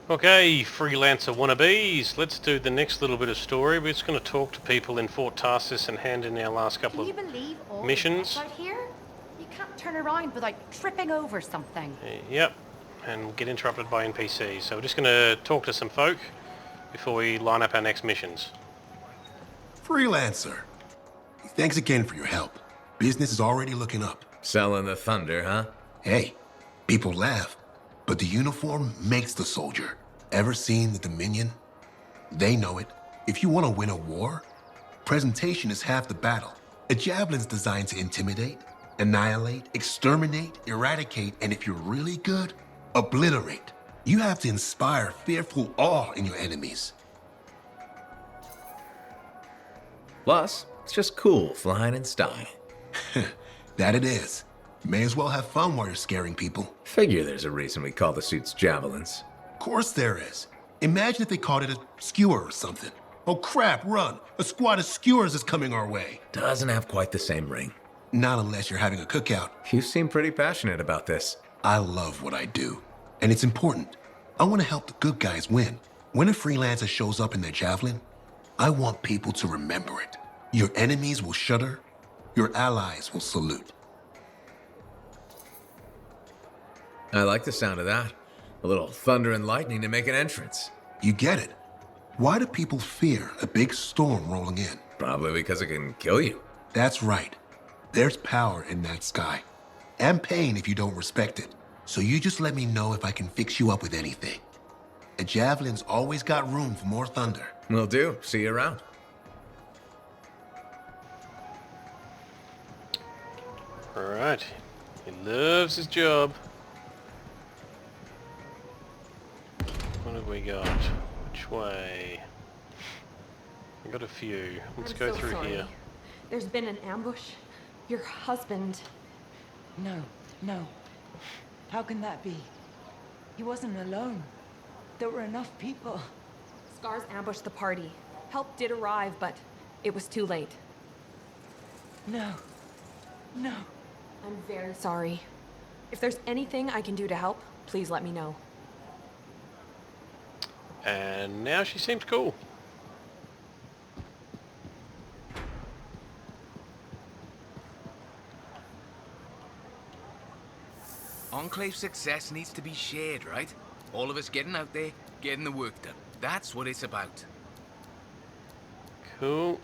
Okay, freelancer wannabes, let's do the next little bit of story. We're just going to talk to people in Fort Tarsis and hand in our last couple Can you of believe all missions. the out here? You can't turn around without tripping over something. Yep, and get interrupted by NPCs. So we're just going to talk to some folk before we line up our next missions. Freelancer. Thanks again for your help. Business is already looking up. Selling the thunder, huh? Hey, people laugh, but the uniform makes the soldier. Ever seen the Dominion? They know it. If you want to win a war, presentation is half the battle. A javelin's designed to intimidate, annihilate, exterminate, eradicate, and if you're really good, obliterate. You have to inspire fearful awe in your enemies. Plus, it's just cool flying in style. That it is. May as well have fun while you're scaring people. Figure there's a reason we call the suits javelins. Of course there is. Imagine if they called it a skewer or something. Oh crap, run! A squad of skewers is coming our way. Doesn't have quite the same ring. Not unless you're having a cookout. You seem pretty passionate about this. I love what I do, and it's important. I want to help the good guys win. When a freelancer shows up in their javelin, I want people to remember it. Your enemies will shudder, your allies will salute. I like the sound of that. A little thunder and lightning to make an entrance. You get it. Why do people fear a big storm rolling in? Probably because it can kill you. That's right. There's power in that sky. And pain if you don't respect it. So you just let me know if I can fix you up with anything. A javelin's always got room for more thunder. Will do. See you around. Alright, he loves his job. What have we got? Which way? I got a few. Let's go so through sorry. here. There's been an ambush. Your husband... No. How can that be? He wasn't alone. There were enough people. Scars ambushed the party. Help did arrive, but it was too late. No. I'm very sorry. If there's anything I can do to help, please let me know. And now she seems cool. Enclave success needs to be shared, right? All of us getting out there, getting the work done. That's what it's about. Cool.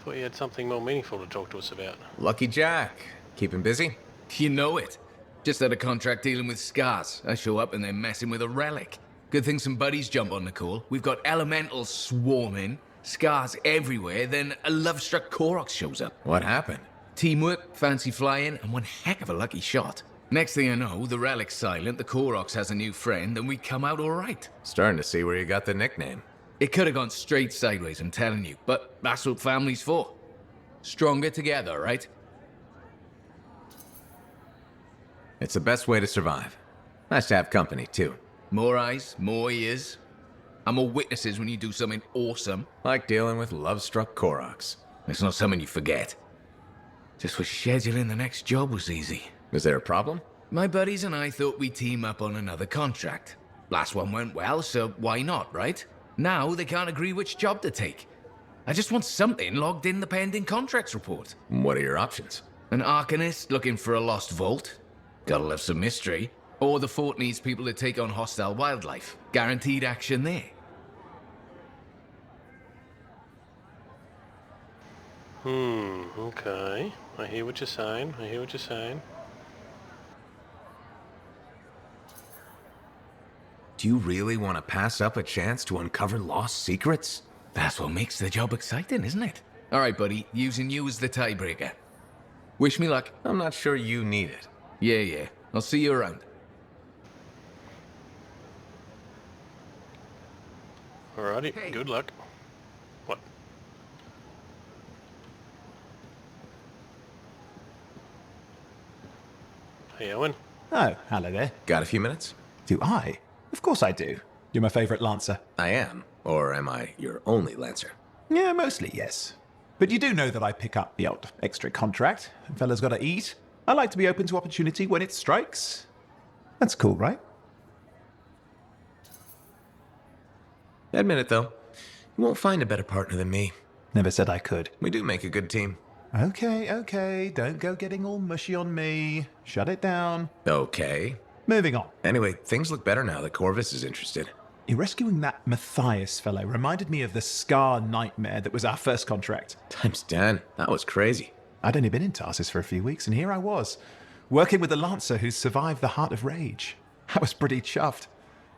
Thought you had something more meaningful to talk to us about. Lucky Jack. Keeping busy? You know it. Just had a contract dealing with scars. I show up and they're messing with a relic. Good thing some buddies jump on the call. We've got elementals swarming, scars everywhere, then a love-struck Koroks shows up. What happened? Teamwork, fancy flying, and one heck of a lucky shot. Next thing I know, the relic's silent, the Koroks has a new friend, and we come out all right. Starting to see where you got the nickname. It could have gone straight sideways, I'm telling you, but that's what family's for. Stronger together, right? It's the best way to survive. Nice to have company, too. More eyes, more ears, and more witnesses when you do something awesome. Like dealing with love-struck Koroks. It's not something you forget. Just wish scheduling the next job was easy. Is there a problem? My buddies and I thought we'd team up on another contract. Last one went well, so why not, right? Now they can't agree which job to take. I just want something logged in the pending contracts report. What are your options? An Arcanist looking for a lost vault. Gotta love some mystery. Or the fort needs people to take on hostile wildlife. Guaranteed action there. Okay. I hear what you're saying. Do you really want to pass up a chance to uncover lost secrets? That's what makes the job exciting, isn't it? All right, buddy. Using you as the tiebreaker. Wish me luck. I'm not sure you need it. Yeah. I'll see you around. Alrighty, Hey. good luck. What? Hey, Owen. Oh, hello there. Got a few minutes? Do I? Of course I do. You're my favourite Lancer. I am. Or am I your only Lancer? Yeah, mostly, yes. But you do know that I pick up the odd extra contract. Fella's gotta eat. I like to be open to opportunity when it strikes. That's cool, right? Admit it, though. You won't find a better partner than me. Never said I could. We do make a good team. Okay, don't go getting all mushy on me. Shut it down. Okay. Moving on. Anyway, things look better now that Corvus is interested. You're rescuing that Mathias fellow reminded me of the Scar nightmare that was our first contract. Times 10. That was crazy. I'd only been in Tarsis for a few weeks, and here I was, working with a Lancer who survived the Heart of Rage. I was pretty chuffed.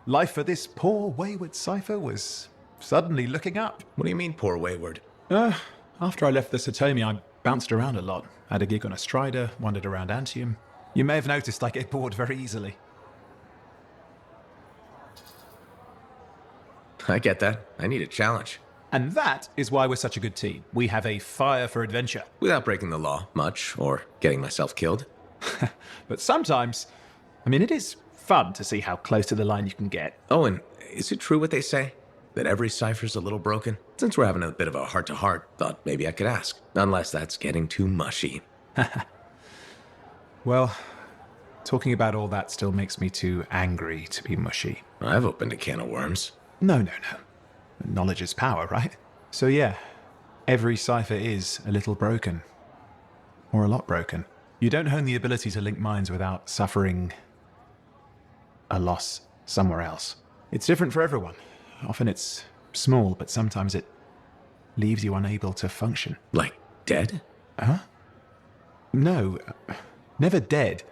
Life for this poor, wayward cipher was suddenly looking up. What do you mean, poor wayward? After I left the Satomi, I bounced around a lot. Had a gig on a Strider, wandered around Anthem. You may have noticed I get bored very easily. I get that. I need a challenge. And that is why we're such a good team. We have a fire for adventure. Without breaking the law much, or getting myself killed. But sometimes, it is fun to see how close to the line you can get. Oh, and is it true what they say? That every cipher's a little broken? Since we're having a bit of a heart-to-heart, thought maybe I could ask. Unless that's getting too mushy. Well, talking about all that still makes me too angry to be mushy. I've opened a can of worms. No. Knowledge is power, right? So yeah, every cipher is a little broken. Or a lot broken. You don't hone the ability to link minds without suffering a loss somewhere else. It's different for everyone. Often it's small, but sometimes it leaves you unable to function. Like dead? Huh? No, never dead.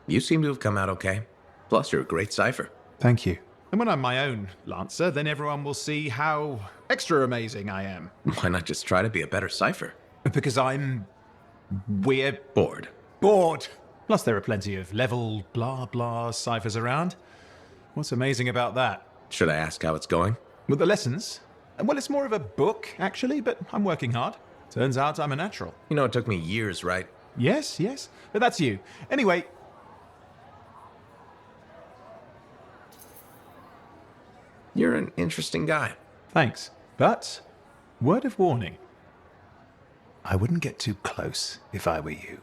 You seem to have come out okay. Plus, you're a great cipher. Thank you. And when I'm my own Lancer, then everyone will see how extra amazing I am. Why not just try to be a better cipher? Because we're Bored. bored. Plus there are plenty of level blah blah ciphers around. What's amazing about that? Should I ask how it's going? With the lessons? Well, it's more of a book, actually, but I'm working hard. Turns out I'm a natural. You know, it took me years, right? Yes, but that's you. Anyway, You're an interesting guy. thanks. But, word of warning. I wouldn't get too close if I were you.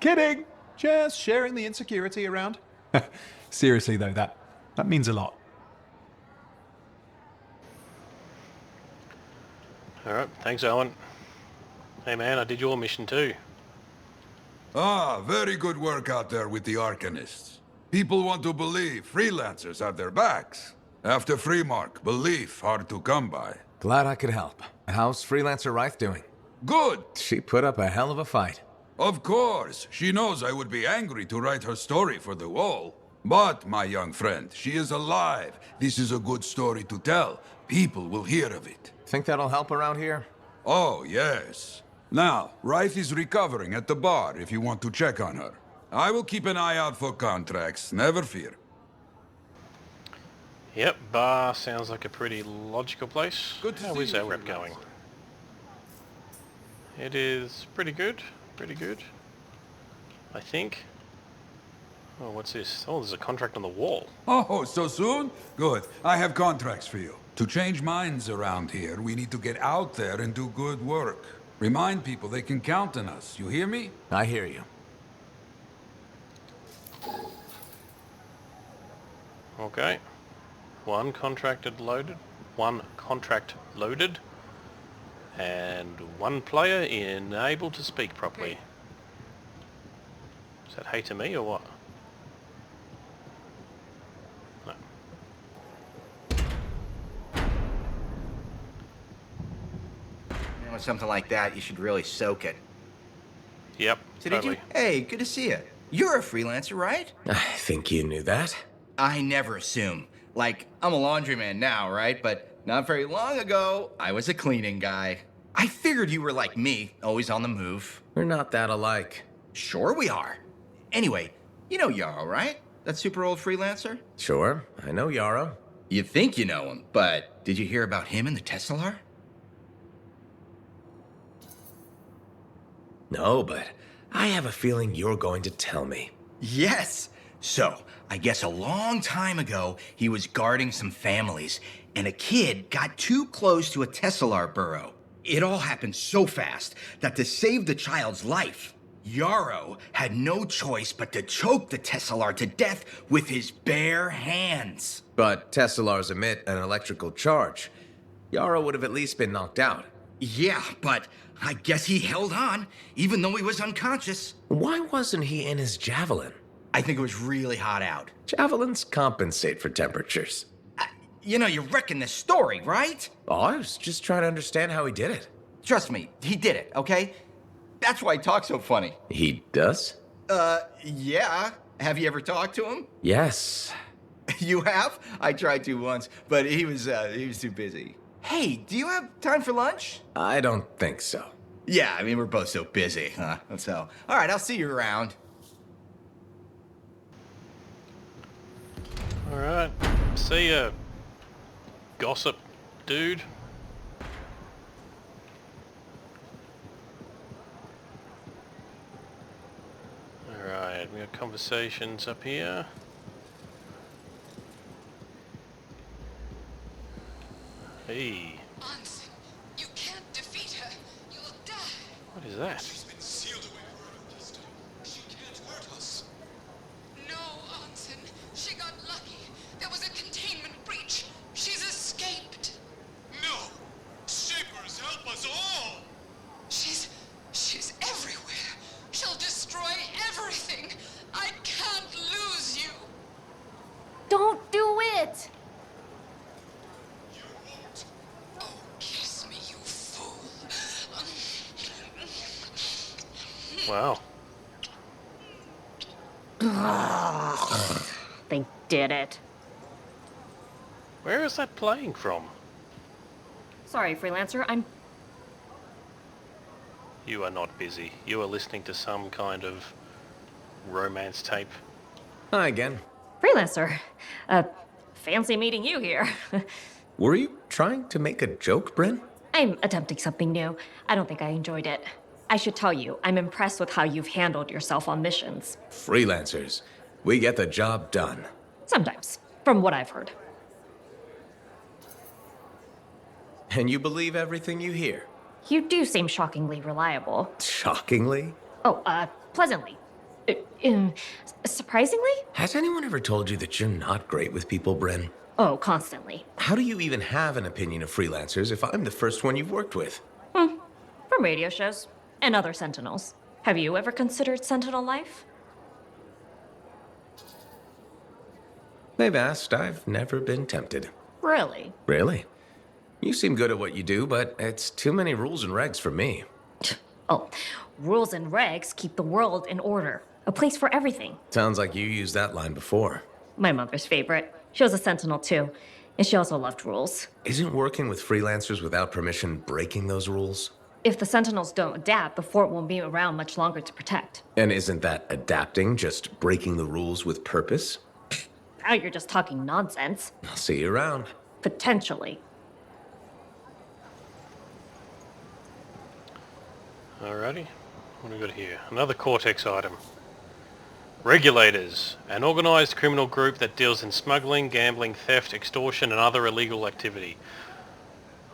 Kidding! Just sharing the insecurity around. Seriously, though, that means a lot. Alright, thanks Owen. Hey man, I did your mission too. Ah, very good work out there with the Arcanists. People want to believe Freelancers have their backs. After Freemark, belief hard to come by. Glad I could help. How's Freelancer Reith doing? Good! She put up a hell of a fight. Of course, she knows I would be angry to write her story for the wall. But, my young friend, she is alive. This is a good story to tell. People will hear of it. Think that'll help around here? Oh, yes. Now, Reith is recovering at the bar if you want to check on her. I will keep an eye out for contracts, never fear. Yep, bar sounds like a pretty logical place. Good to How see is you, our rep going? It is pretty good. I think. Oh, what's this? Oh, there's a contract on the wall. Oh, so soon? Good. I have contracts for you. To change minds around here, we need to get out there and do good work. Remind people they can count on us. You hear me? I hear you. Okay. One contract loaded. And one player unable to speak properly. Is that hey to me or what? No. With something like that, you should really soak it. Yep, So did totally. you? Hey, good to see you. You're a freelancer, right? I think you knew that. I never assume. Like, I'm a laundryman now, right? But not very long ago, I was a cleaning guy. I figured you were like me, always on the move. We're not that alike. Sure we are. Anyway, you know Yarrow, right? That super old freelancer? Sure, I know Yarrow. You think you know him, but did you hear about him and the Teslar? No, but I have a feeling you're going to tell me. Yes. So, I guess a long time ago, he was guarding some families, and a kid got too close to a Teslar burrow. It all happened so fast that to save the child's life, Yarrow had no choice but to choke the Tesselar to death with his bare hands. But Tesselars emit an electrical charge. Yarrow would have at least been knocked out. Yeah, but I guess he held on, even though he was unconscious. Why wasn't he in his javelin? I think it was really hot out. Javelins compensate for temperatures. You reckon this story, right? Oh, I was just trying to understand how he did it. Trust me, he did it, okay? That's why he talks so funny. He does? Yeah. Have you ever talked to him? Yes. You have? I tried to once, but he was too busy. Hey, do you have time for lunch? I don't think so. Yeah, I mean, we're both so busy, huh? So, all right, I'll see you around. All right. See ya, gossip dude. All right, we got conversations up here. Hey. Anthem, you can't defeat her. You'll die. What is that? She's been sealed away for a pistol. She can't hurt us. No, Anthem. She got lucky. There was a containment breach. She's escaped. No. Shapers, help us all. She's everywhere. She'll destroy everything. I can't lose you. Don't do it! Oh, kiss me, you fool. Wow. They did it. Where is that playing from? Sorry, Freelancer, I'm... You are not busy. You are listening to some kind of romance tape. Hi again. Freelancer. Fancy meeting you here. Were you trying to make a joke, Bryn? I'm attempting something new. I don't think I enjoyed it. I should tell you, I'm impressed with how you've handled yourself on missions. Freelancers. We get the job done. Sometimes, from what I've heard. And you believe everything you hear? You do seem shockingly reliable. Shockingly? Oh, pleasantly. Surprisingly? Has anyone ever told you that you're not great with people, Bryn? Oh, constantly. How do you even have an opinion of freelancers if I'm the first one you've worked with? From radio shows and other Sentinels. Have you ever considered Sentinel life? They've asked. I've never been tempted. Really? Really? You seem good at what you do, but it's too many rules and regs for me. Oh, rules and regs keep the world in order. A place for everything. Sounds like you used that line before. My mother's favorite. She was a Sentinel too, and she also loved rules. Isn't working with freelancers without permission breaking those rules? If the Sentinels don't adapt, the fort won't be around much longer to protect. And isn't that adapting just breaking the rules with purpose? Now you're just talking nonsense. I'll see you around. Potentially. Alrighty. What do we got here? Another Cortex item. Regulators, an organised criminal group that deals in smuggling, gambling, theft, extortion and other illegal activity.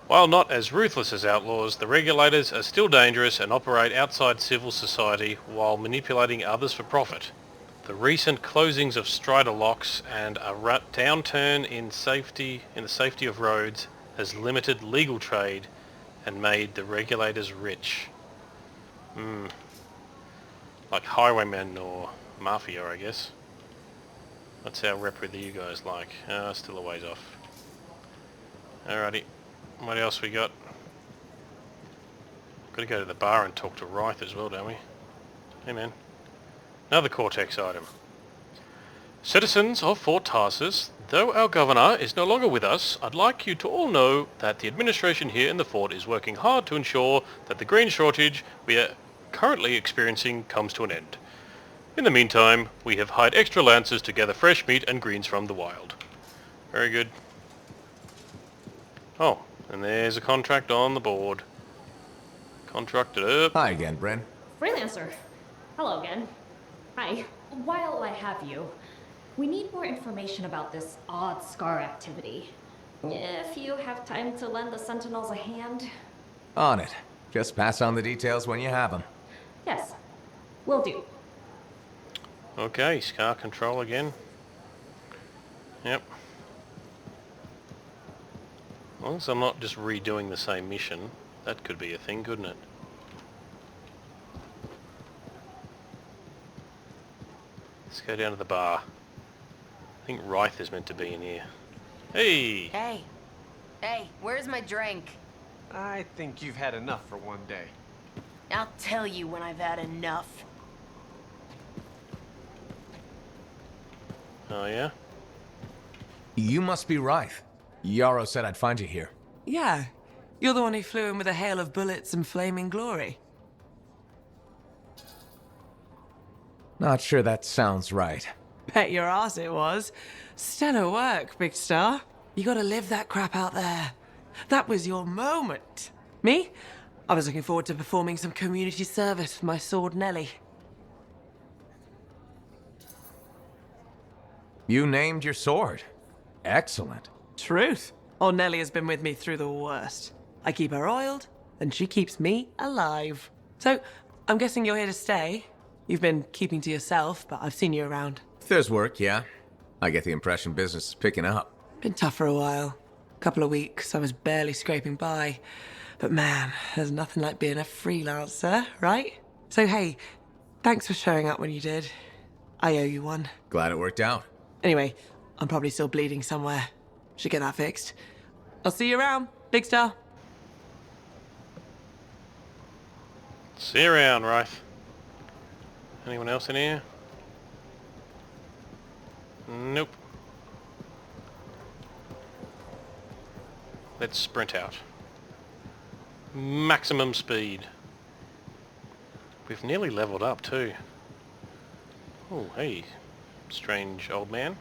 While not as ruthless as outlaws, the Regulators are still dangerous and operate outside civil society while manipulating others for profit. The recent closings of Strider locks and a downturn in the safety of roads has limited legal trade and made the Regulators rich. Like highwaymen or mafia, I guess. That's how rep with you guys like. Still a ways off. Alrighty. What else we got? Gotta go to the bar and talk to Wraith as well, don't we? Hey man. Another Cortex item. Citizens of Fort Tarsis, though our governor is no longer with us, I'd like you to all know that the administration here in the fort is working hard to ensure that the grain shortage we are currently experiencing comes to an end. In the meantime, we have hired extra lancers to gather fresh meat and greens from the wild. Very good. Oh, and there's a contract on the board. Contracted up. Hi again, Bryn. Freelancer. Hello again. Hi. While I have you, we need more information about this odd scar activity. If you have time to lend the Sentinels a hand. On it. Just pass on the details when you have them. Yes. Will do. Okay, Scar control again. Yep. As long as I'm not just redoing the same mission, that could be a thing, couldn't it? Let's go down to the bar. I think Ryth is meant to be in here. Hey! Hey, where's my drink? I think you've had enough for one day. I'll tell you when I've had enough. Oh yeah? You must be Ryth. Yarrow said I'd find you here. Yeah. You're the one who flew in with a hail of bullets and flaming glory. Not sure that sounds right. Bet your ass it was. Stellar work, Big Star. You gotta live that crap out there. That was your moment. Me? I was looking forward to performing some community service with my sword Nelly. You named your sword. Excellent. Truth. Old Nelly has been with me through the worst. I keep her oiled, and she keeps me alive. So, I'm guessing you're here to stay. You've been keeping to yourself, but I've seen you around. If there's work, yeah. I get the impression business is picking up. Been tough for a while. Couple of weeks, I was barely scraping by. But man, there's nothing like being a freelancer, right? So hey, thanks for showing up when you did. I owe you one. Glad it worked out. Anyway, I'm probably still bleeding somewhere. Should get that fixed. I'll see you around, Big Star. See you around, Ryth. Anyone else in here? Nope. Let's sprint out. Maximum speed. We've nearly leveled up too. Oh, hey, strange old man.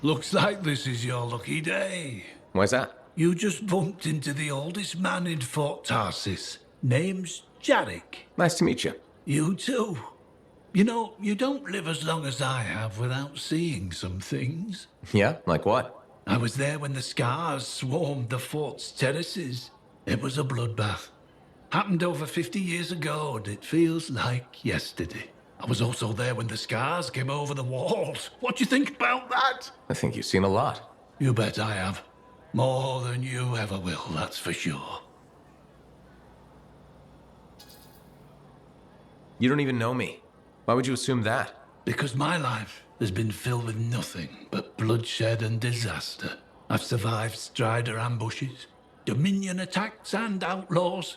Looks like this is your lucky day. Why's that? You just bumped into the oldest man in Fort Tarsis. Name's Jarek. Nice to meet you. You too. You know, you don't live as long as I have without seeing some things. Yeah? Like what? I was there when the scars swarmed the fort's terraces. It was a bloodbath. Happened over 50 years ago, and it feels like yesterday. I was also there when the scars came over the walls. What do you think about that? I think you've seen a lot. You bet I have. More than you ever will, that's for sure. You don't even know me. Why would you assume that? Because my life has been filled with nothing but bloodshed and disaster. I've survived Strider ambushes, Dominion attacks and outlaws.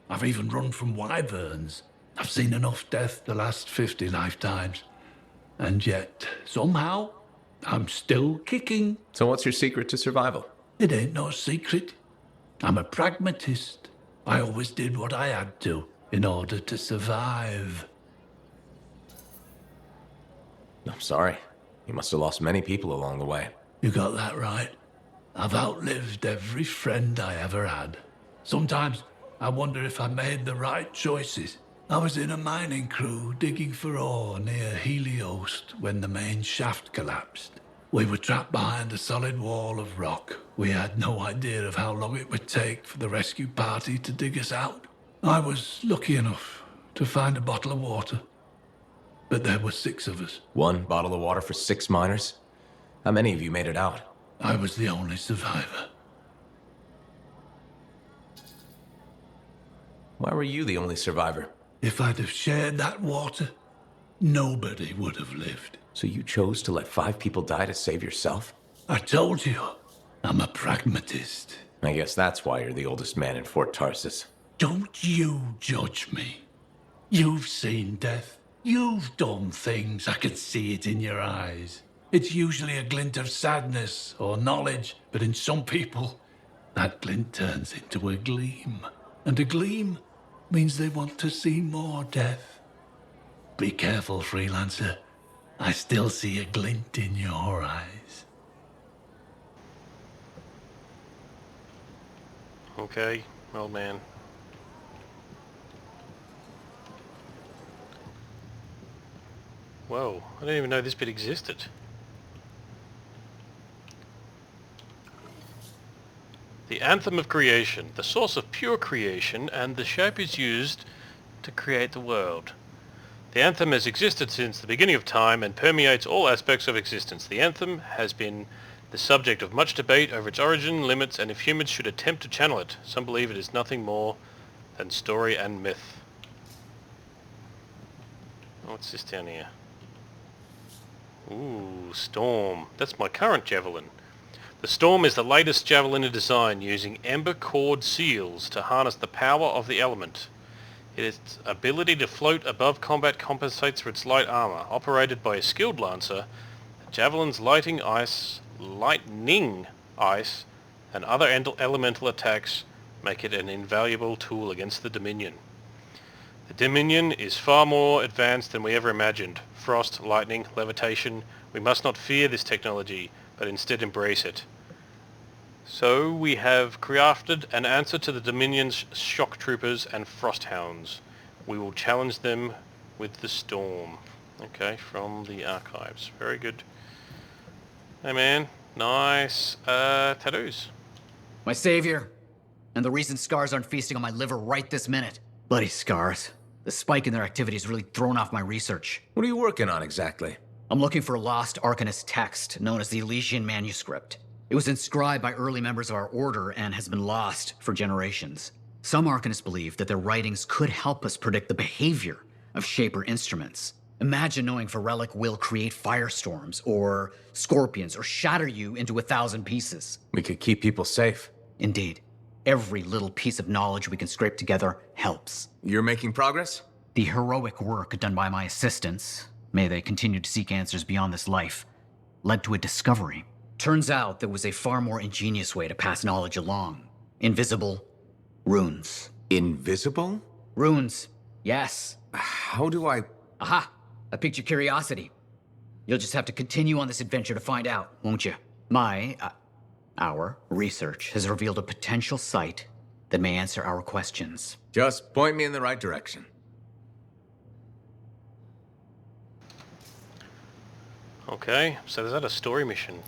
I've even run from wyverns. I've seen enough death to last 50 lifetimes. And yet, somehow, I'm still kicking. So what's your secret to survival? It ain't no secret. I'm a pragmatist. I always did what I had to in order to survive. I'm sorry. You must have lost many people along the way. You got that right. I've outlived every friend I ever had. Sometimes I wonder if I made the right choices. I was in a mining crew digging for ore near Helios when the main shaft collapsed. We were trapped behind a solid wall of rock. We had no idea of how long it would take for the rescue party to dig us out. I was lucky enough to find a bottle of water. But there were 6 of us. 1 bottle of water for 6 miners? How many of you made it out? I was the only survivor. Why were you the only survivor? If I'd have shared that water, nobody would have lived. So you chose to let 5 people die to save yourself? I told you, I'm a pragmatist. I guess that's why you're the oldest man in Fort Tarsis. Don't you judge me. You've seen death. You've done things. I can see it in your eyes. It's usually a glint of sadness or knowledge, but in some people, that glint turns into a gleam. And a gleam means they want to see more death. Be careful, Freelancer. I still see a glint in your eyes. Okay, old man. Whoa, I didn't even know this bit existed. The Anthem of Creation, the source of pure creation, and the shape is used to create the world. The Anthem has existed since the beginning of time and permeates all aspects of existence. The Anthem has been the subject of much debate over its origin, limits, and if humans should attempt to channel it. Some believe it is nothing more than story and myth. What's this down here? Ooh, Storm. That's my current javelin. The Storm is the latest javelin in design, using ember cord seals to harness the power of the element. Its ability to float above combat compensates for its light armor. Operated by a skilled lancer, the javelin's lightning ice, and other elemental attacks make it an invaluable tool against the Dominion. The Dominion is far more advanced than we ever imagined. Frost, lightning, levitation. We must not fear this technology, but instead embrace it. So we have crafted an answer to the Dominion's shock troopers and frost hounds. We will challenge them with the Storm. Okay, from the archives. Very good. Hey man, nice tattoos. My savior, and the reason scars aren't feasting on my liver right this minute. Bloody scars. The spike in their activity has really thrown off my research. What are you working on exactly? I'm looking for a lost Arcanist text known as the Elysian Manuscript. It was inscribed by early members of our order and has been lost for generations. Some Arcanists believe that their writings could help us predict the behavior of Shaper instruments. Imagine knowing if a relic will create firestorms, or scorpions, or shatter you into 1,000 pieces. We could keep people safe. Indeed. Every little piece of knowledge we can scrape together helps. You're making progress? The heroic work done by my assistants, may they continue to seek answers beyond this life, led to a discovery. Turns out there was a far more ingenious way to pass knowledge along. Invisible runes. Invisible? Runes, yes. How do I... Aha! I piqued your curiosity. You'll just have to continue on this adventure to find out, won't you? Our research has revealed a potential site that may answer our questions. Just point me in the right direction. Okay, so is that a story mission?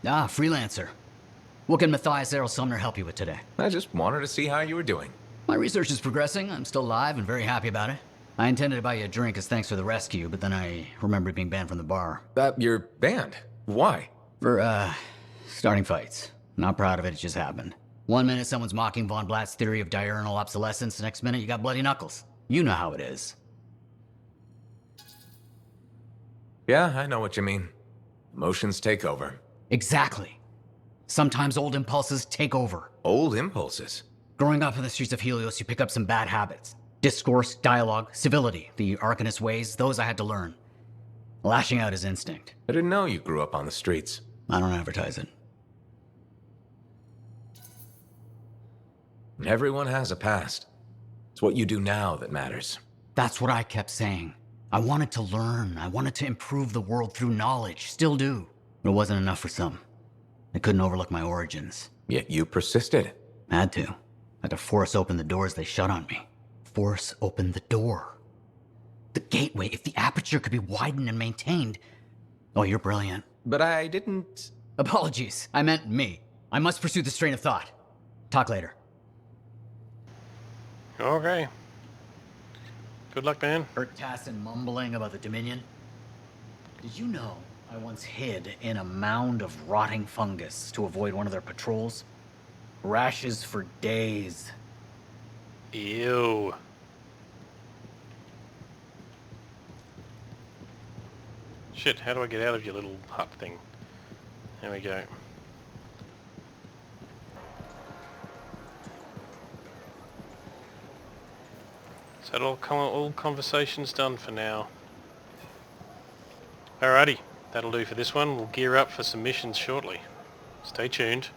Freelancer. What can Mathias Errol Sumner help you with today? I just wanted to see how you were doing. My research is progressing. I'm still alive and very happy about it. I intended to buy you a drink as thanks for the rescue, but then I remembered being banned from the bar. You're banned? Why? For, starting fights. Not proud of it, it just happened. One minute someone's mocking Von Blatt's theory of diurnal obsolescence, the next minute you got bloody knuckles. You know how it is. Yeah, I know what you mean. Emotions take over. Exactly. Sometimes old impulses take over. Old impulses? Growing up in the streets of Helios, you pick up some bad habits. Discourse, dialogue, civility, the Arcanist ways, those I had to learn. Lashing out is instinct. I didn't know you grew up on the streets. I don't advertise it. Everyone has a past. It's what you do now that matters. That's what I kept saying. I wanted to learn. I wanted to improve the world through knowledge. Still do. But it wasn't enough for some. They couldn't overlook my origins. Yet you persisted. Had to. Had to force open the doors they shut on me. Force open the door. The gateway, if the aperture could be widened and maintained. Oh, you're brilliant. But I didn't... Apologies. I meant me. I must pursue this train of thought. Talk later. Okay. Good luck, man. Heard Tassin mumbling about the Dominion? Did you know I once hid in a mound of rotting fungus to avoid one of their patrols? Rashes for days. Ew. Shit, how do I get out of your little hut thing? There we go. Is that all conversations done for now? Alrighty, that'll do for this one. We'll gear up for some missions shortly. Stay tuned.